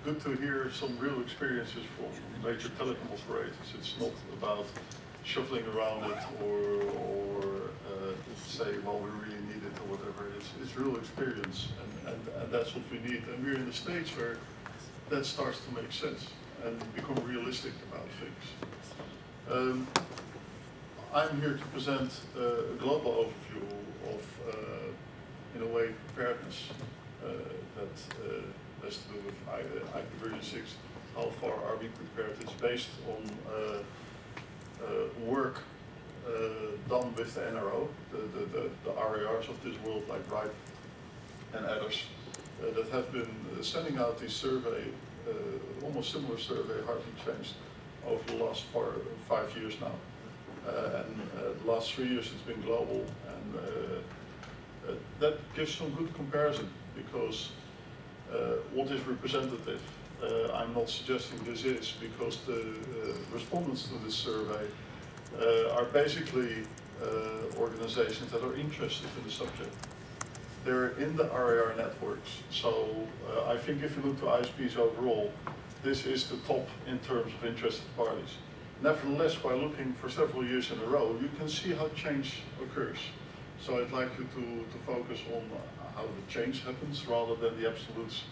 good to hear some real experiences from major telecom operators. It's not about shuffling around it or say, well, we really need it or whatever. It's real experience, and that's what we need. And we're in the stage where that starts to make sense and become realistic about things. I'm here to present a global overview of, in a way, preparedness that has to do with IPv6. How far are we prepared? It's based on work done with the NRO, the RARs of this world, like Wright and others, that have been sending out this survey, almost similar survey, hardly changed, over the last 5 years now. The last 3 years it's been global, and that gives some good comparison, because what is representative? I'm not suggesting this is, because the respondents to this survey are basically organizations that are interested in the subject. They're in the RAR networks, so I think if you look to ISPs overall, this is the top in terms of interested parties. Nevertheless, by looking for several years in a row, you can see how change occurs. So I'd like you to focus on how the change happens rather than the absolutes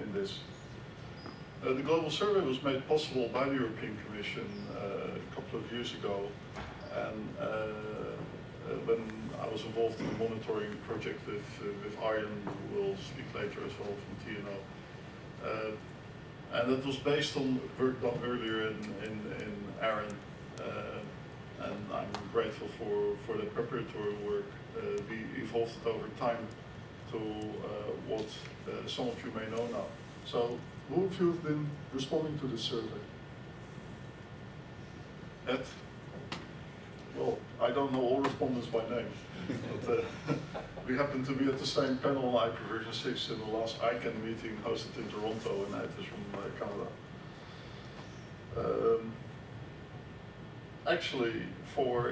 in this. The global survey was made possible by the European Commission a couple of years ago, and when I was involved in the monitoring project with Arjen, who will speak later as well from TNO. And it was based on work done earlier in Aaron, and I'm grateful for the preparatory work. We evolved it over time to what some of you may know now. So, who of you have been responding to this survey? Ed? Well, I don't know all respondents by name, but we happen to be at the same panel on IPv6 in the last ICANN meeting hosted in Toronto, and Ed is from Canada. Actually,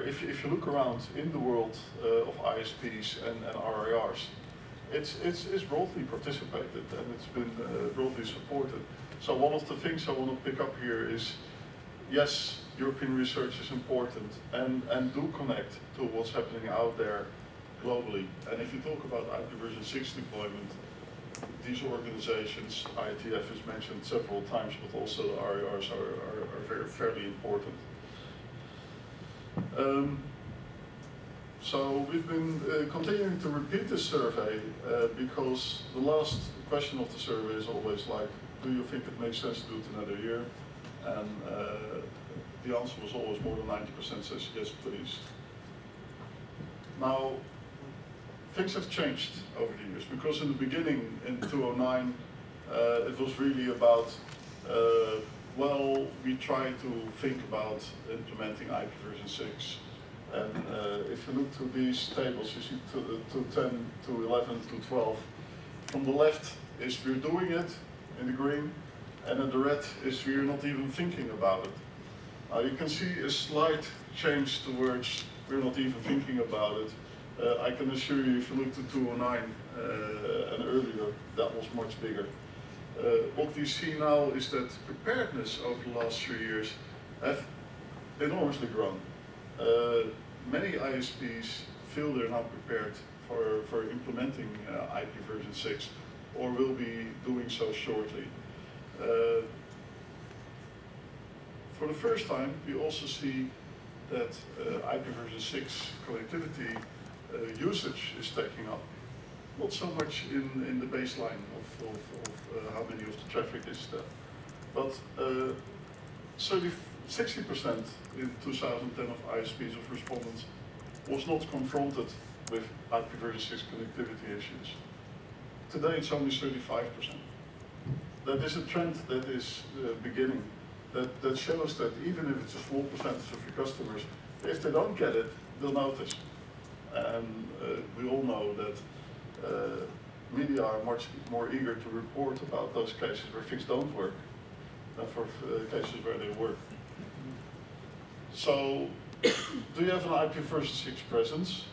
if you look around in the world of ISPs and RARs, it's broadly participated, and it's been broadly supported. So one of the things I want to pick up here is, yes, European research is important, and do connect to what's happening out there globally. And if you talk about IPv6 deployment, these organizations, IETF is mentioned several times, but also the RARs are fairly important. So we've been continuing to repeat this survey because the last question of the survey is always like, do you think it makes sense to do it another year? And the answer was always more than 90% says yes, please. Now, things have changed over the years, because in the beginning, in 2009, it was really about, well, we try to think about implementing IPv6. And if you look to these tables, you see 210, 211, 212. From the left is we're doing it in the green, and in the red is we're not even thinking about it. Now you can see a slight change towards we're not even thinking about it. I can assure you, if you look to 209 and earlier, that was much bigger. What we see now is that preparedness over the last 3 years have enormously grown. Many ISPs feel they're now prepared for implementing IPv6, or will be doing so shortly. For the first time, we also see that IPv6 connectivity usage is taking up. Not so much in the baseline of how many of the traffic is there, but 60% in 2010 of ISPs of respondents was not confronted with IPv6 connectivity issues. Today it's only 35%. That is a trend that is beginning, that shows that even if it's a small percentage of your customers, if they don't get it, they'll notice. And we all know that media are much more eager to report about those cases where things don't work than for cases where they work. So, do you have an IPv6 presence?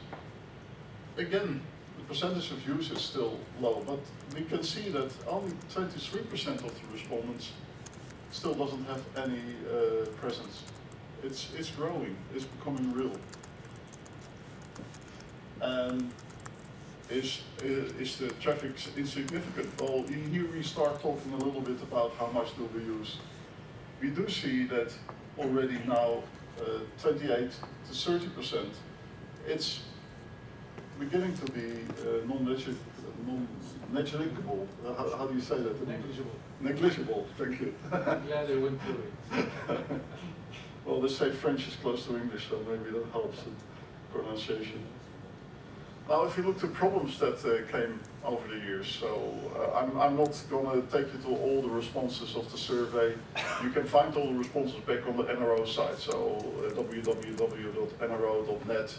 Again, percentage of use is still low, but we can see that only 23% of the respondents still doesn't have any presence. It's growing, it's becoming real. And is the traffic insignificant? Well, here we start talking a little bit about how much do we use. We do see that already now 28 to 30%, it's beginning to be non-negligible. How do you say that? Negligible. Negligible, thank you. I'm glad they went through it. Well, they say French is close to English, so maybe that helps in pronunciation. Now, if you look to problems that came over the years, so I'm not going to take you to all the responses of the survey. You can find all the responses back on the NRO site, so www.nro.net,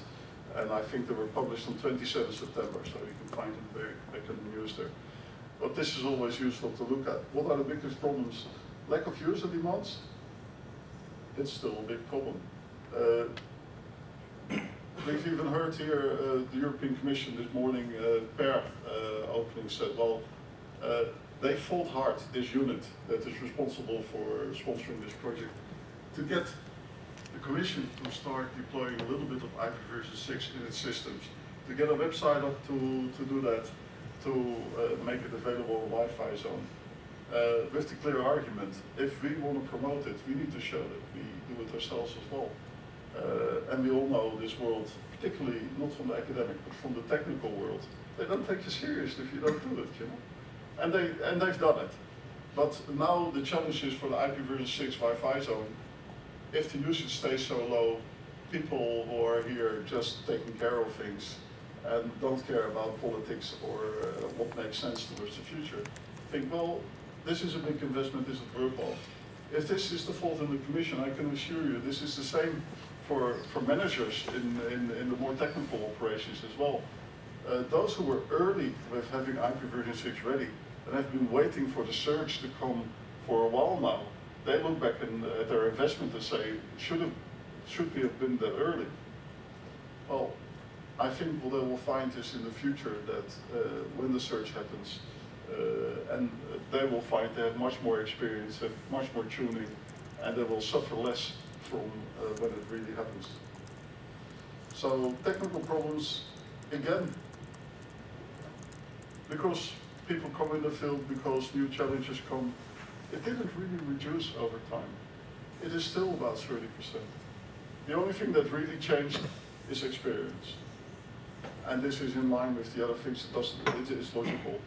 and I think they were published on 27 September, so you can find them back in the news there. But this is always useful to look at. What are the biggest problems? Lack of user demands? It's still a big problem. We've even heard here the European Commission this morning, per opening said, well, they fought hard, this unit that is responsible for sponsoring this project, to get the Commission to start deploying a little bit of IPv6 in its systems, to get a website up to do that, to make it available on Wi-Fi zone. With the clear argument, if we want to promote it, we need to show that we do it ourselves as well. And we all know this world, particularly not from the academic, but from the technical world, they don't take you serious if you don't do it, you know. And they've done it. But now the challenge is for the IPv6 Wi-Fi zone, if the usage stays so low, people who are here just taking care of things and don't care about politics or what makes sense towards the future, think, well, this is a big investment, this is worthwhile. If this is the fault in the Commission, I can assure you this is the same for managers in the more technical operations as well. Those who were early with having IPv6 ready and have been waiting for the surge to come for a while now, they look back at their investment and say, should we have been that early? Well, I think what they will find is in the future that when the surge happens, and they will find they have much more experience, have much more tuning, and they will suffer less from when it really happens. So technical problems, again, because people come in the field, because new challenges come, it didn't really reduce over time. It is still about 30%. The only thing that really changed is experience. And this is in line with the other things, it is logical.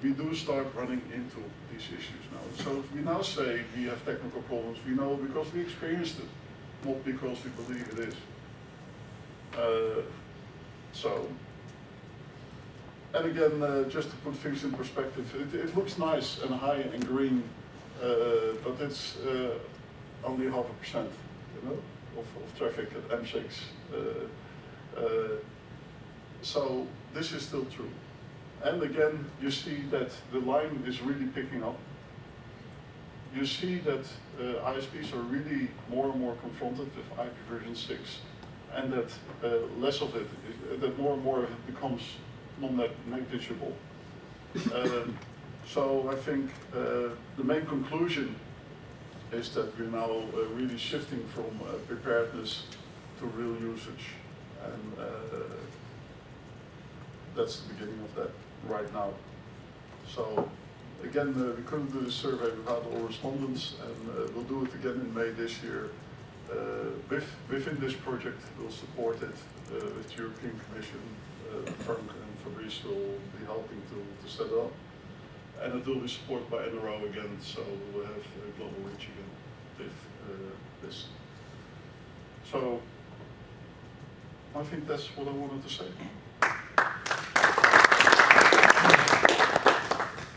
We do start running into these issues now. So we now say we have technical problems, we know because we experienced it, not because we believe it is. And again, just to put things in perspective, it looks nice and high and green, but it's only 0.5%, you know, of traffic at M6. So this is still true. And again, you see that the line is really picking up. You see that ISPs are really more and more confronted with IPv6, and that less of it, that more and more of it becomes non-negligible. So I think the main conclusion is that we're now really shifting from preparedness to real usage, and that's the beginning of that right now. So again, we couldn't do the survey without all respondents, and we'll do it again in May this year. Within this project, we'll support it with the European Commission. Frank and Fabrice will be helping to set it up. And it will be supported by NRO again, so we'll have a global reach again with this. So I think that's what I wanted to say.